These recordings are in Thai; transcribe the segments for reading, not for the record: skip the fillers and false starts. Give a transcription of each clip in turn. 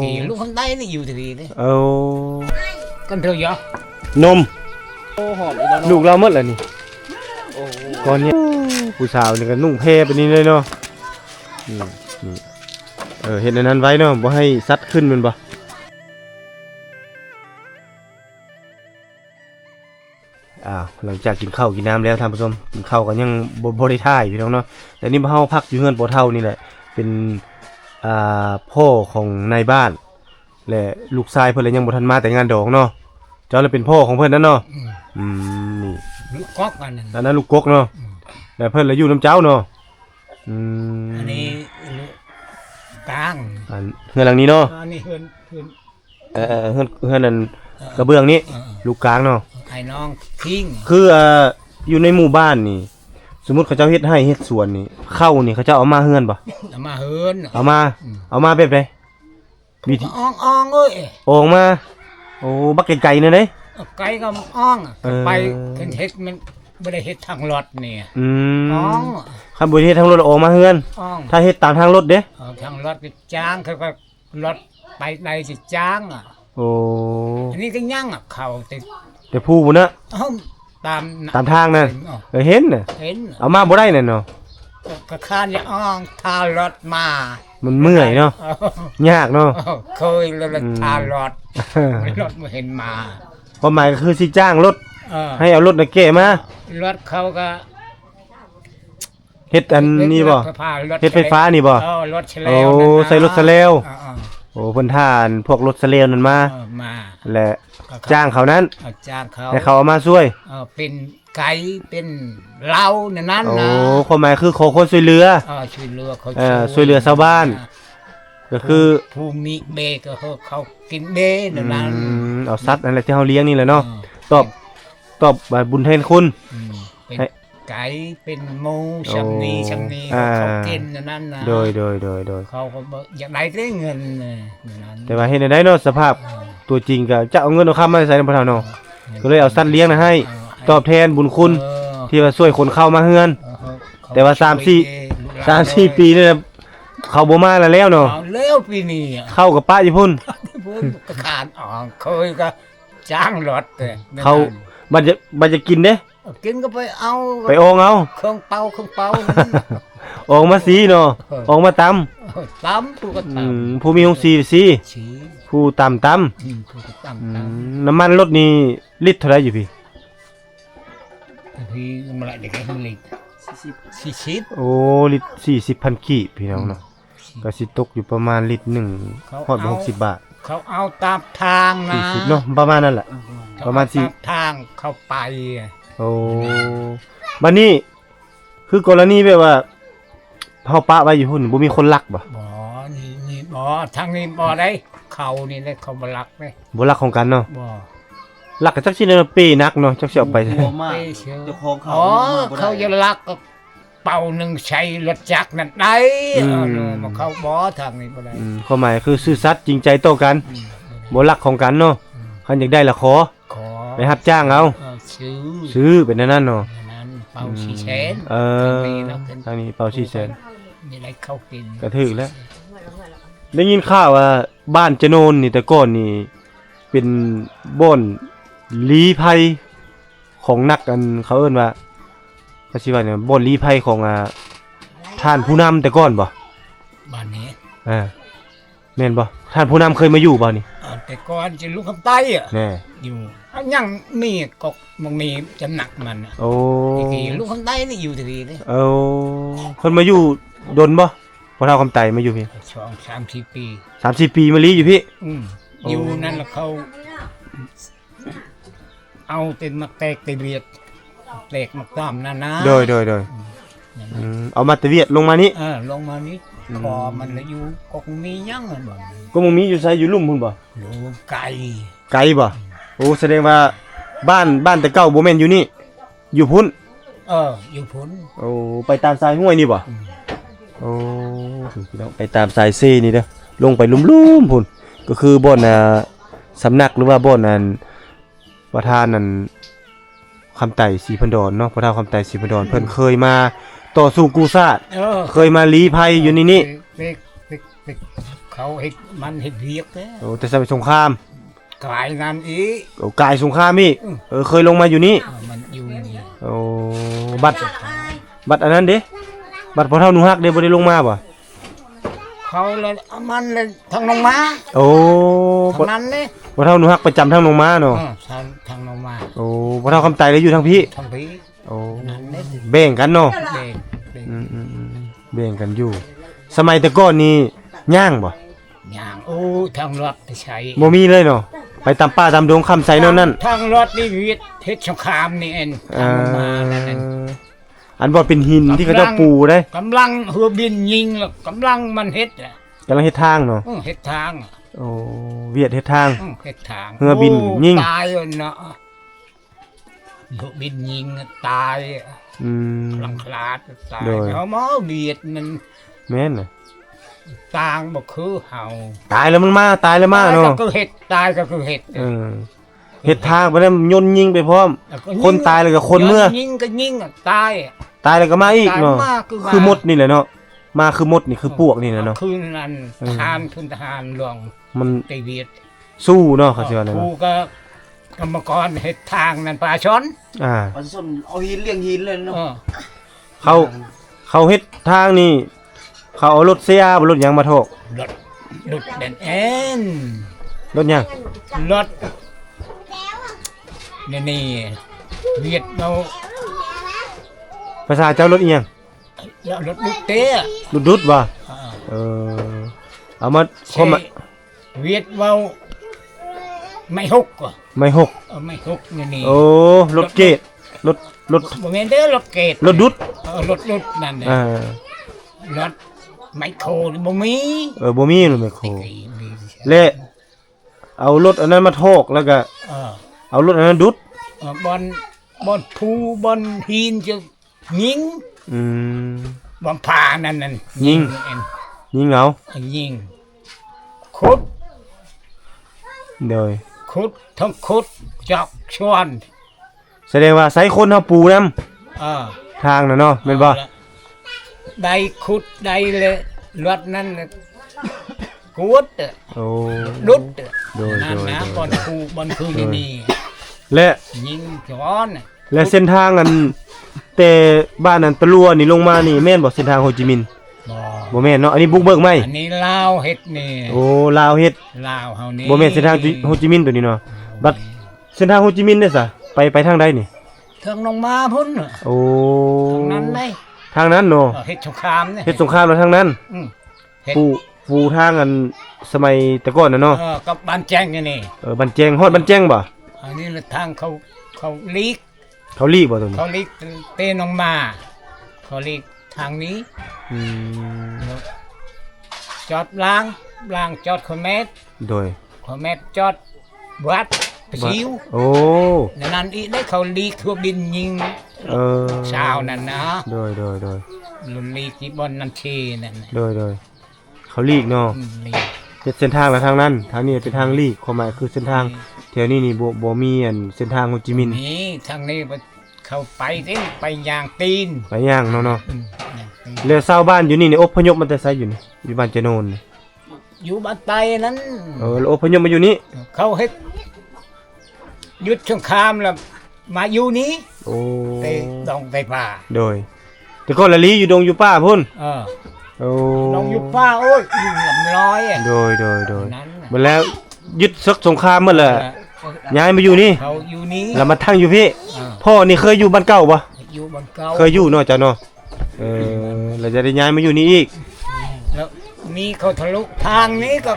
thì lúc hôm nay nó nhiều thì đấy เอา con thưa gió นม โอ้หอมอีแล้ว ลู เนาะ กเราหมดแล้วนี่ โอ้ ก่อนเนี่ยผู้สาวนี่ก็นุ่งเพไปนี่เลยเนาะนี่เห็นอันนั้นไว้เนาะบ่ให้ซัดขึ้นแมันบ่หลังจากกินข้าวกินน้ำแล้วท่านผู้ชมกินข้าวก็ยังบ่ได้ท่ายพี่น้องเนาะแต่นี่เฮาพักอยู่เฮือนบ่เฒ่านี่แหละเป็นพ่อของนายบ้านและลูกชายเพิ่นเลยยังบ่ทันมาแต่งงานดอกเนาะเจ้าเลยเป็นพ่อของเพิ่นนั่นเนาะนี่ lúc cóc anh อันนั้นลูกกกเนาะแต่เพิ่นเลยอยู่น้ำเจ้าเนาะanh đi càng เฮือนหลังนี้เนาะ anh đi hơn hơn เฮือนนั่นกระเบื้องนี้ลูกกลางเนาะ ai non thiên คืออยู่ในหมู่บ้านนี่สมมุติเขาเจ้าเฮ็ดให้เฮ็ดสวนนี่เข้านี่เขาเจ้าเอามาเฮือนบ่ mà hơn เอามาแบบใดวิธี on ơi ออกมาโอ้บักไกลๆนั่นเด้ cái con on Ừ. bay cái hết mình bây giờ hết thằng lọt nè คั on นบ่เฮ็ดทางรถออกมาเฮือน on ถ้าเฮ็ดตามทางรถเด้ thằng lọt cái trang cái lọt bay đây thì trang à โอ้ anh đi cái nhang à khẩu thì แต่ผู้บุญนะ không ตามทางนั่นเห็นน่ะ đến เอามาบ่ได้นั่นเนาะ cái khan thì on tha lọt mà มันเมื่อยเนาะยากเนาะ khơi là tha lọt lọt mà hình mà ความหมายก็คือสิจ้างรถ Ờ. ให้เอารถน่ะแก้มา รถเขาก็ เฮ็ดอันนี้บ่ รถ เฮ็ดไฟฟ้านี่บ่ รถเฉล โอ้ วนั่นนะ ใส่รถสะเลว เออ โอ้เพิ่นท่านพวกรถสะเลวนั่นมา มา และจ้างเขานั้น จ้างเขา ให้เขาเอามาช่วย เป็นไก่เป็นเหล้าในนั้น โอ้ นะ ความหมายคือขอคนช่วยเหลือ ช่วยเหลือเขา ช่วยเหลือชาวบ้าน ก็คือ ผู้มีเบก็เขากินเบในนั้น เอาสัตว์อะไรที่เฮาเลี้ยงนี่แหละเนาะตอบบุญแทนคุณ เป็นไก่เป็นหมูชำนีเขากินในนั้นนะ โดย เขาก็บอกอยากได้ได้เงินในนั้น แต่ว่าเห็นได้เนาะสภาพตัวจริงก็จะเอาเงินเอาคำมาใส่ในพระเฒ่าเนาะก็เลยเอาสัตว์เลี้ยงนะให้ตอบแทนบุญคุณที่ว่าช่วยคนเข้ามาเฮือน แต่ว่า3-4 ปีนี่เขาบ่มาแล้วเนาะ แล้วปีนี้ เข้ากับป้าอยู่พุ่น ก็ขาดออกเคยก็จ้างรถ เขาบัดจะกินเด้ กินก็ไปเอา ไปโองเอา เครื่องเป่า ออกมาสีเนาะออกมาตำ ตำผู้ก็ตำ ผู้มีองค์สี ชี้ ผู้ตำ ผู้ก็ตำ น้ำมันรถนี่ลิตรเท่าไหร่อยู่พี่ พี่มาlại để cái hương lịch xí โอ้ลิตร40,000กีบพี่น้องเนาะก็สิตกอยู่ประมาณลิตรหนึ่งฮอด60 บาท เขาเอาตามทางนะ 40เนาะประมาณนั้นแหละ ประมาณ ตามทางเข้าไป โอ้บัดนี้คือกรณีแบบว่าเฮาปะไว้อยู่พุ่นบ่มีคนลักบ่ บ่นี่บ่ทางนี้บ่ได้เขานี่ได้เขาบ่รักเลย บ่ลักของกันเนาะ บ่ ลักก็จักสิเนาะเป้นักเนาะจักสิเอาไป กลัวมากเจ้าของเขา อ๋อ บ่ได้ เขาจะรักก็เป่าหนึ่งใช้รถจักรนั่นได้มาเขาบ่ทางนี้บ่ได้ ความหมายคือซื่อสัตย์จริงใจต่อกันบ่ลักของกันเนาะคันอยากได้ละขอ ขอ ไปรับจ้างเอา ซื้อ เป็นนั่นเนาะ นั้นเป่าชีแสน ทางนี้เป่าชีแสน มีอะไรเข้ากิน กระถึกแล้ว ได้ยินข่าวว่าบ้านจะโนนนี่แต่ก่อนนี่เป็นบ่อนลี้ภัยของนักกันเขาเอิ้นว่าก็สิว่าเนี่ยบ่อนลี้ภัยของท่านผู้นำแต่ก่อนบ่ บ้านนี้ แม่นบ่ท่านผู้นำเคยมาอยู่บ่นี่ แต่ก่อนจะลูกคำใต้อ่ะ แน่ อยู่ยังมีกกมันมีจำหนักมัน โอ้ ทีลูกคำใต้นี่อยู่ทีนี่ เอาเพิ่นมาอยู่ดนบ่พอเฒ่าคำไตมาอยู่พี่ 2-3-4 ปี 3-4 ปีมาลีอยู่พี่ อยู่นั่นแล้วเขาเอาเป็นมักแตกตะเวียดแตกมักต้อมนะโดยเอามาตะเวียดลงมานี้ ลงมานี้คอมันแล้วอยู่กกมียังอ่ะบ่ ก็มึงมีอยู่ไสอยู่ลุ่มพุ่นบ่ ลูกไก่ ไกลบ่โอ้แสดงว่าบ้านแต่เก่าบ่แม่นอยู่นี่อยู่พุ่น อยู่พ้น โอ้ไปตามสายห้วยนี่บ่โอ้พี่น้องไปตามสายเซนี่เด้อลงไปลุ่มๆพุ่นก็คือบ่อนสำนักหรือว่าบ่อนนั้นประธานนั้นคำไต่ศรีพันดรเนาะพระเฒ่าคำไต่ศรีพันดรเพิ่นเคยมาต่อสู้กู้ชาติเคยมาลี้ภัยอยู่นี่ ไปเข เขาเฮ็ดมันเฮ็ดเวียกแท้ โอ้แต่สมัยสงคราม กลายงานอีก โอ้กายสงครามอีกเคยลงมาอยู่นี่ มันอยู่นี่ โอ้บัตรอันนั้นเด้บัตรพอเท่าหนูฮักเด้บ่ได้ลงมาบ่ เขาเลยเอามันเลยทางลงมา โอ้ ทางนั้นเลย พอเท่าหนูฮักประจำทางลงมาเนาะ ทางลงมา โอ้พอเท่าคำไตเลยอยู่ทางพี่ ทางพี่ โอ้ นั่นเลย แบ่งกันเนาะ เด็ก แบ่งกันอยู่ สมัยแต่ก่อนนี่ย่างบ่ ย่างโอ้ทางรถไปใช้ บ่มีเลยเนาะไปตามป่าตามดงคำไสโน่นนั่น ทางรถนี่เวียดเฮ็ดสงครามนี่เองทางลงมานั่นเอง อันบ่เป็นหินที่เขาเจ้าปูได้ กำลังเฮือบินยิงแล้วกำลังมันเฮ็ดอ่ะ กำลังเฮ็ดทางเนาะ เฮ็ดทางอะ โอ้เวียดเฮ็ดทาง เฮ็ดทาง เฮือบินยิง ตายเลยเนาะเฮือบินยิงตาย อืม หลังคลาดตาย โดย เขาหมอเวียดมัน แม่นน่ะ ต่างบ่คือเฮา ตายแล้วมันมาตายแล้วมาเนาะ ตยก็คือเฮ็ดตายก็คือเฮ็ด เฮ็ดทางไปแล้วยนต์ยิงไปพร้อม แล้วก็ยิง คนตายแล้วก็คนเมื่อ ยิงก็ยิงอะตายอะ ตายแล้วก็มาอีกเนาะ ตายมาคือมา คือมดนี่แหละเนาะมาคือมดนี่คือปวกนี่แหละเนาะ คืนนั้นทหารทุนทหารหลวง มัน ไตเวียด สู้เนาะเขาสิว่านั่น ครู เนาะ ก็กรรมกรเฮ็ดทางนั่นป่าชน เอาส้นเอาหินเลี้ยงหินเลยเนาะ เขาเฮ็ดทางนี่เขาเอารถเสียบ่รถหยังมาโทก รถรถเด่นเอ็น รถหยัง รถนี่เวียดเรา ภาษาเจ้ารถอีหยัง รถดุเต้อะ รถดุดบ่ อ่า เออเอามาคม ใช่เวียดเว้าไม่ฮกว่ะ ไม่หก ไม่ฮกนี่ โอ้รถเกตรถ บ่แม่นเด้อรถเกต รถดุด รถดุดนั่นน่ะ อ่าร ถไมโครนี่บ่มี บ่มีรถไมโคร มี และเอารถอันนั้นมาโทกแล้วก็ เออ เอารถอันนั้นดุด บอนภูบอนหินจะยิง อืม บอนผานั่นนั่น ยิง เอ็น ยิงเอา ยิงขุด โดย ขุดทั้งขุดจอกชวน แสดงว่าใส่คนเฮาปูนํ เออ ทางน่ะเนาะแม่นบ่ ได้ขุดได้เลยรถนั่นน่ะกุดอะ โอ้ ดุดอะ โดย นั่นนะ โดย บอนภูบอนคือนี่ และ ยิงจอนน่ะ และเส้นทางอันแต่บ้านนั้นตะลัวนี่ลงมานี่แม่นบ่เส้นทางโฮจิมินห์ บ่ บ่แม่นเนาะอันนี้บุกเบิกไหม อันนี้ลาวเฮ็ดนี่ โอ้ลาวเฮ็ด ลาวเฮานี่ บ่แม่นเส้นทางโฮจิมินห์ตัวนี้เนาะบัดเส้นทางโฮจิมินห์เด้อซะไปทางใดนี่ เทิงลงมาพุ่นน่ะ โอ้ ทางนั้นได้ ทางนั้นเนาะ เฮ็ดสงครามเนี่ย เฮ็ดสงครามแล้วทางนั้น อืมเฮ็ด ปูทางอันสมัยแต่ก่อนน่ะเนาะ กับบ้านแจ้งนี่นี่ บันแจงฮอดบันแจงบ่ อันนี้ละทางเขาลีก เขาลีกบ่ตรงนี้ เขาลีกเต้นลงมาเขาลีกทางนี้ อืม จอดล้างจอดคอมเมต โดย คอมเมตจอดวัดไปซิว โอ้ นั่นอีได้เขาลีกทั่วบินยิง เออ ชาวนั่นนะ โดย ลุนลีกที่บอนนันทีนั่นน่ะ โดยเขาลีกเนาะ ลีก เส้นทางละทางนั้นทางนี้เป็นทางลีกความหมายคือเส้นทางแถวนี้นี่บ่มีอันเส้นทางโฮจิมินห์ นี่ทางนี้เขาไปสิไปยางตีน ไปย่างเนาะ ย่างตีน แล้วชาวบ้านอยู่นี่นี่อพยพมาแต่ไสอยู่นี่อยู่บ้านเจโนนนี่ อยู่บ้านไตนั้น แล้วอพยพมาอยู่นี่ เขาเฮ็ดหยุดสงครามแล้วมาอยู่นี้ โอ้ ไปดองไปป่า โดย แต่ก่อนละลีอยู่ดงอยู่ป่าพุ่น โอ้ ดองอยู่ป่าโอ้ยอยู่ลำร้อยอ่ะ โดย นั้นน่ะ มาแล้วยึดศึกสงครามหมดแล้วย้ายมาอยู่นี่ เขาอยู่นี้ แล้วมาทั้งอยู่พี่ อ่า พ่อนี่เคยอยู่บ้านเก่าบ่ อยู่บ้านเก่า เคยอยู่เนาะจ้ะเนาะแล้วจะได้ย้ายมาอยู่นี่อีก แล้วนี่เขาทะลุทางนี้ก็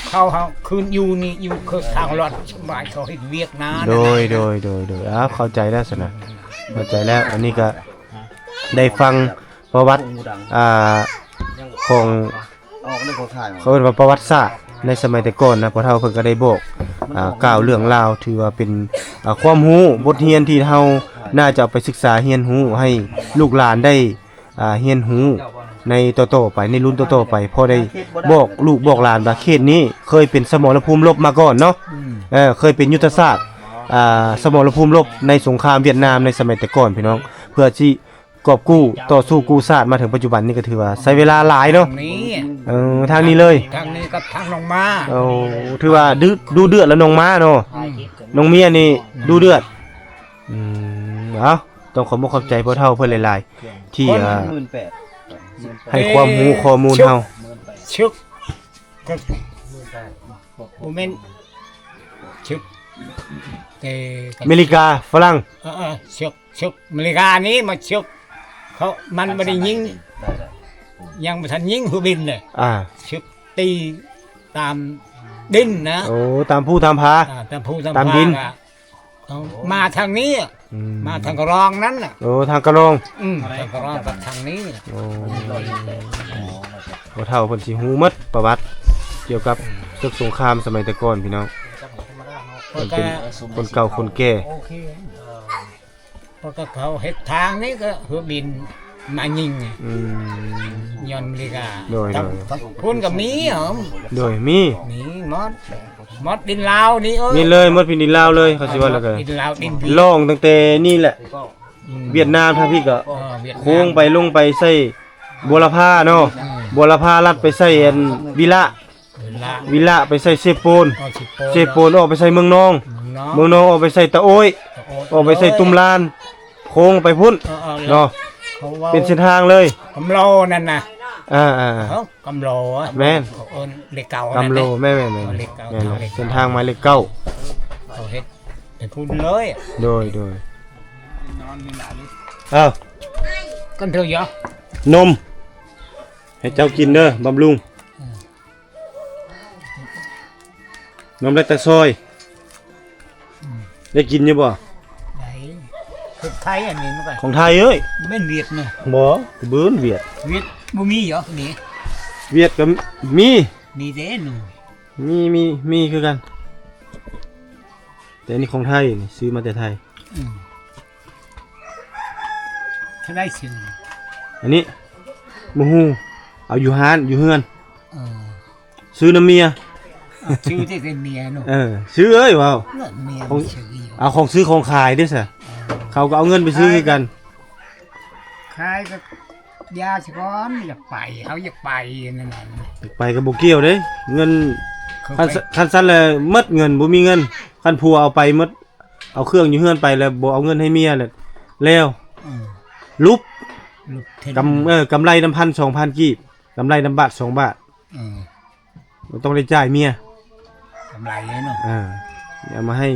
เขาคืนอยู่นี่อยู่คือทางรถบ้านเขาเฮ็ดเวียกนาน โดยเข้าใจแล้วสินะเข้าใจแล้ว อันนี้ก็ได้ฟังประวัติของ ออกเรื่องของถ่าย เขาเรียกว่าประวัติศาสตร์ในสมัยแต่ก่อนนะพอเฒ่าเพิ่นก็ได้บอกกล่าวเรื่องราวถือว่าเป็นความรู้บทเรียนที่เฮาน่าจะเอาไปศึกษาเรียนรู้ให้ลูกหลานได้เรียนรู้ในต่อๆไปในรุ่นต่อๆไปพอได้บอกลูกบอกหลานว่าเขตนี้เคยเป็นสมรภูมิรบมาก่อนเนาะเคยเป็นยุทธศาสตร์สมรภูมิรบในสงครามเวียดนามในสมัยแต่ก่อนพี่น้องเพื่อที่กอบกู้ต่อสู้กู้ชาติมาถึงปัจจุบันนี่ก็ถือว่าใช้เวลาหลายเนาะ นี้ ทางนี้เลย ทางนี้กับทางลงมา โอ้ถือว่าดูเดือดแล้วน้องม้าเนาะน้องเมียนี่ดูเดือดเอ้าต้องขอบอกขอบใจพ่อเฒ่าเพิ่นหลายๆที่18,000ให้ความรู้ข้อมูลเฮา ชึกก็โมเมนต์ชึกแต่ อเมริกาฝรั่ง ชึกอเมริกานี้มาชึกเขามันไม่ได้ยิงยังไม่ทันยิงหัวบินเลย ชึกตีตามดินนะ โอ้ตามผู้ตามพา ตามผู้ ตามดิน เอามาทางนี้มาทางกระรองนั้นน่ะ โอ้ทางกระรอง ทางกระรองกับทางนี้น่ะ โอ้พ่อเฒ่าเพิ่นสิฮู้หมดประวัติเกี่ยวกับศึกสงครามสมัยแต่ก่อนพี่น้องมันเป็นคนเก่าคนแก่ โอเคเพราะก็เขาเฮ็ดทางนี้ก็หัวบินมายิงย้อนอเมริกา โดย คุณกับมีเหรอ โดยมี นี่มดดินลาวนี่เอ้ย นี่เลยหมดพินิลาวเลยเขาสิว่าแล้วก็ ดินลาวดินพี ล่องตั้งแต่นี่แหละเวียดนามถ้าพี่ก็ เวียดนาม โค้งไปลงไปใส่บัวละพาเนาะบัวละพาลัดไปใส่วิละ วิละไปใส่เซโปนเซโปนออกไปใส่เมืองนองเมืองนองออกไปใส่ตะโอ้ยออกไปใส่ตุมลานโค้งไปพุ่นเนาะเป็นเส้นทางเลย กำโลนั่นน่ะ กำโล แม่น เขาเอิ้นเหล็กเก่าก ำโลแม่นเส้นทางหมายเลข9เขาเฮ็ดเป็นพุ่นเลย โดยอ้าว กันเถอะยะ นมให้เจ้ากินเด้อบำรุงนมเล็กตะซอยได้กินอยู่บ่ ไหนคือไทยอันนี้มันก็ ของไทยเอ้ย แม่นเวียดเนาะ บ่เบิ้นเวียด เวียดบ่มีเหรอนี่ เวียดก็มี นี่เด้หนู มีคือกัน แต่อันนี่ของไทยนี่ซื้อมาแต่ไทย ถ้าได้ชื่อ อันนี้บ่ฮู้เอาอยู่ห้านอยู่เฮือน เออ ซื้อน้ำเมีย ชื่อที่เป็นเมียหนู ซื้อเอ้ยว้าว เงินเมียมันชื่ออยู่ เอาของซื้อของขายด้วยซะเขาก็เอาเงินไปซื้อคือกัน ขายก็ยาสะก้อนอยากไปเขาอยากไปนั่นน่ะ ไปก็บ่เกี่ยวเด้เงิน เขา คัน ไป คันซั่นแล้วหมดเงินบ่มีเงินคันผัวเอาไปหมดเอาเครื่องอยู่เฮือนไปแล้วบ่เอาเงินให้เมียแล้ว ลุบ ลูกเทน กำไรนำพัน 2,000 กีบกำไรนำบาท2 บาท เออ บ่ต้องได้จ่ายเมีย กำไรเลยเนาะ เอามาให้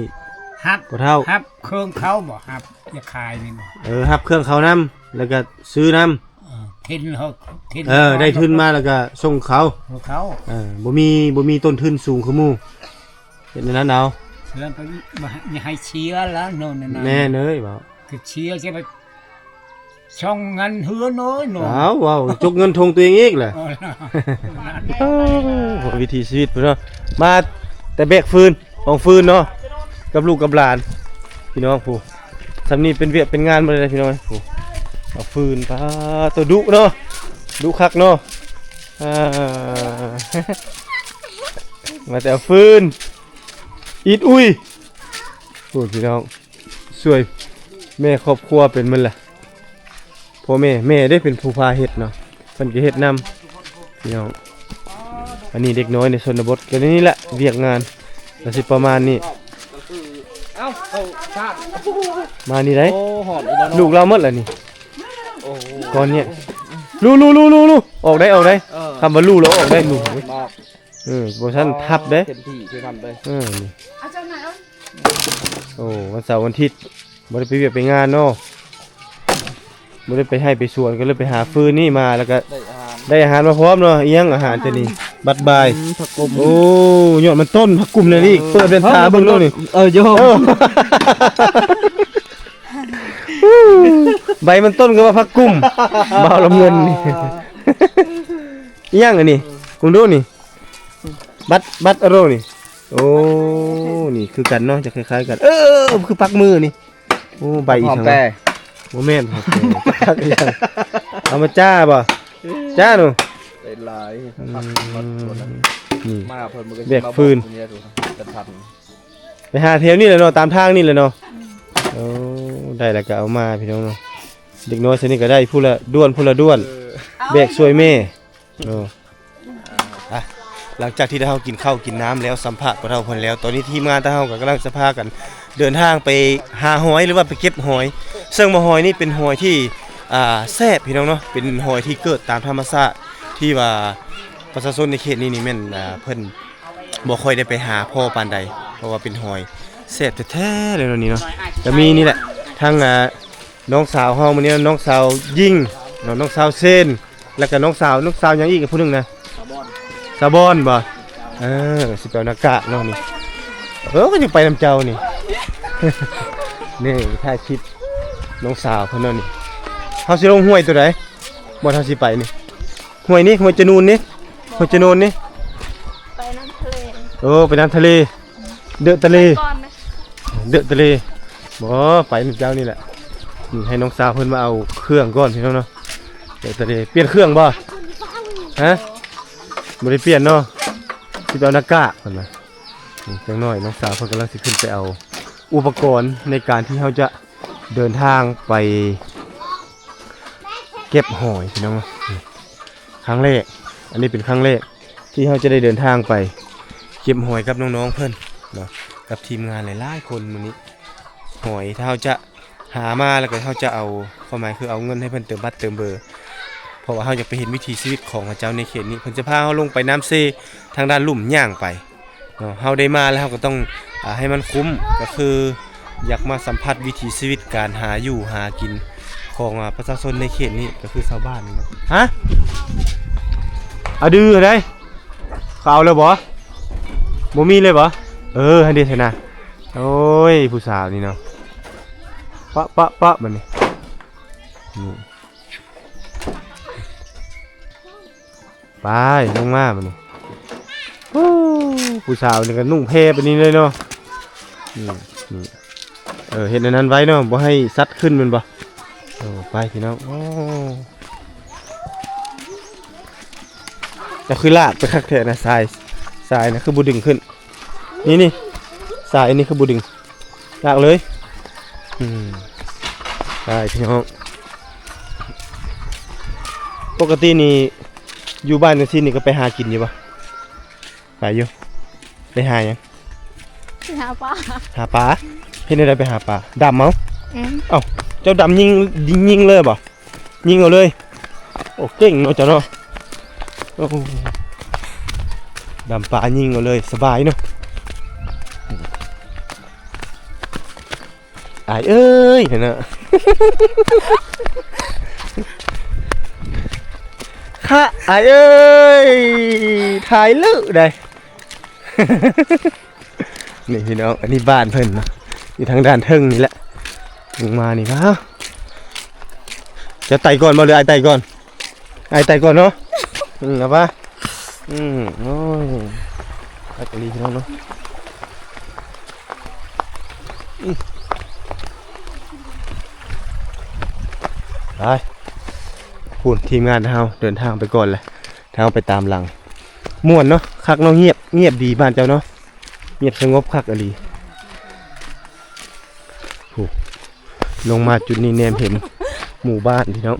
ฮับ พ่อเฒ่า ฮับเครื่องเขาบ่ฮับอยากขายนี่บ่ รับเครื่องเขานํแล้วก็ซื้อนํ ทินเขาทิน ได้ทุนมาแล้วก็ส่งเขา ของเขา บ่มีต้นทุนสูงคือหมู่เฮ็ดในนั้นเอา แล้วก็อย่าให้เชียร์แล้วโน่นนั่น แน่เด้ยบ่ คือเชียร์จะไปช่องเงินเหือน้อยหนู อ้าวว้าวจกเงินทงตัวเองอีกแหละ วิถีชีวิตพุ่นเนาะมาแต่แบกฟืนของฟืนเนาะกับลูกกับหลานพี่น้องผู้สำนี้เป็นเวียกเป็นงานมาเลยพี่น้องผู้เอาฟืนปลาตัวดุเนาะดุคักเนาะมาแต่เอาฟืนอีดอุ้ยพูดพี่น้องสวยแม่ครอบครัวเป็นมันล่ะพ่อแม่ได้เป็นผู้พาเฮ็ดเนาะเพิ่นก็เฮ็ดนำพี่น้องอันนี้เด็กน้อยในชนบทก็นี่แหละเวียกงานก็สิประมาณนี้มานี่ได้ลูกเราหมดแล้วนี่ก่อนเนี่ยลูออกได้คำว่าลูแล้วออกได้ลูโบชั่นทับเด้นี่โอ้วันเสาร์วันอาทิตย์บ่ได้ไปเวียกไปงานเนาะบ่ได้ไปให้ไปสวนก็เลยไปหาฟืนนี่มาแล้วก็ได้อาหารมาพร้อมเนาะเอียงอาหารจะนี่บัดบายผักกุมโอ้ยอดมันต้นผักกุมเลยนี่เปิดเป็นตาเบิ่งโลนี่โยใบมันต้นก็ว่าผักกุมบ่าวลำเงินนี่เอียงอันนี้คุณดูนี่บัดอโรนี่โอ้นี่คือกันเนาะจะคล้ายๆกันคือปักมือนี่โอ้ใบอีกทั้งโมเมนต์ครับเอามาจ้าบ่จ้าหนูนี่เบียกฟืนไปหาเทวนี่เลยเนาะตามทางนี่เลยเนาะได้แล้วก็เอามาพี่น้องเนาะเด็กน้อยสนิทก็ได้ผู้ละด้วนแบกสวยแม่ หลังจากที่เรากินข้าวกินน้ำแล้วสัมภาษณ์กับเราเพิ่นแล้วตอนนี้ทีมงานเราก็กำลังจะพากันเดินทางไปหาหอยหรือว่าไปเก็บหอยซึ่งหอยนี่เป็นหอยที่แซ่บพี่น้องเนาะเป็นหอยที่เกิดตามธรรมชาติที่ว่าประชาชนในเขตนี้นี่แม่นเพิ่นบ่ค่อยได้ไปหาพ่อปานใดเพราะว่าเป็นหอยแซ่บแท้ๆเลยเนาะนี่เนาะก็มีนี่แหละทั้งน้องสาวเฮามื้อนี้น้องสาวยิ่งน้องสาวเซนแล้วก็น้องสาวหยังอีกผู้หนึงนะซาบอนบ่สิไปเอาหน้ากากเนาะนี่ก็อยู่ไปนำเจ้านี่ นี่ถ่ายคลิปน้องสาวเพิ่นเนาะนี่เฮาสิลงห้วยตัวใดบ่เฮาสิไปนี่ห้วยนี้ห้วยจะนูนนี่ห้วยจะนูนนี่ ไปน้ำทะเล ไปน้ำทะเลเดอะทะเล ก่อนนะ เดอะทะเลบ่ไปนำเจ้านี่แหละให้น้องสาวเพิ่นมาเอาเครื่องก่อนพี่น้องเนาะเดอะทะเลเปลี่ยนเครื่องบ่ฮะบ่ได้เปลี่ยนเนาะสิไปเอาหน้ากากเพิ่นว่าจังน้อยน้องสาวเพิ่นกำลังสิขึ้นไปเอาอุปกรณ์ในการที่เขาจะเดินทางไปเก็บหอยพี่น้องครั้งแรกอันนี้เป็นครั้งแรกที่เขาจะได้เดินทางไปเก็บหอยกับน้องๆเพิ่นเนาะกับทีมงานหลายๆคนมื้อนี้หอยถ้าเขาจะหามาแล้วก็เขาจะเอาความหมายคือเอาเงินให้เพิ่นเติมบัตรเติมเบอร์เพราะว่าเขาอยากไปเห็นวิถีชีวิตของเจ้าในเขตนี้เพิ่นจะพาเขาลงไปน้ำเซทางด้านลุ่มย่างไปเฮาได้มาแล้วเราก็ต้องให้มันคุ้มก็คืออยากมาสัมผัสวิถีชีวิตการหาอยู่หากินของประชาชนในเขตนี้ก็คือชาวบ้านนี่ฮะดื้อได้เขาเอาเลยบ่มีเลยบ่ให้เด็ดนะโอ้ยผู้สาวนี่เนาะปะมันนี่ไปลงมามันนี่ผู้สาวนี่ก็นุ่งเพไปนี่เลยเนาะเห็นอันนั้นไว้เนาะบ่ให้ซัดขึ้นมันบ่ไปพี่น้องจะคือลากไปคักแท้นะทรายนะคือบ่ดึงขึ้นนี่ทรายนี่คือบ่ดึงลากเลยไปพี่น้องปกตินี่อยู่บ้านจังซี่นี่ก็ไปหากินอยู่บ่ไปอยู่ไปหาหยัง หาปลา หาปลาเฮ็ดได้ไปหาปลาดำเอา เอ้า เจ้าดำยิงเลยบ่ยิงเอาเลยโอ้เก่งเนาะเจ้าเนาะโอ้ดำปลายิงเอาเลยสบายเนาะอายเอ้ยเห็นนะ ค่ะอายเอ้ยถ่ายลึได้ นี่พี่น้องอันนี้บ้านเพิ่นเนาะอยู่ทางด้านเทิงนี่แหละลงมานี่ครับจะไต่ก่อนมาหรือไอไต่ก่อนไอไต่ก่อนเนาะเอาปะโอ้ยไอตะลีพี่น้องเนาะไปพูดทีมงานเราเดินทางไปก่อนเลยทางไปตามหลังม่วนเนาะคักเนาะเงียบดีบ้านเจ้าเนาะเงียบสงบคักอลีลงมาจุดนี้แนมเห็นหมู่บ้านพี่น้อง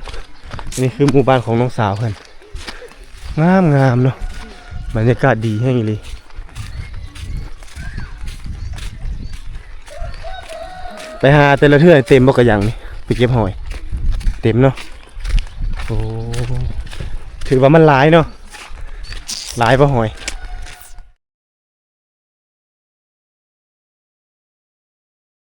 นี่คือหมู่บ้านของน้องสาวเพิ่นงามเนาะบรรยากาศดีแห้งเลยไปหาแต่ละเทื่อเต็มบ่กระยังนี่ไปเก็บหอยเต็มเนาะโอ้ถือว่ามันหลายเนาะหลายบ่หอย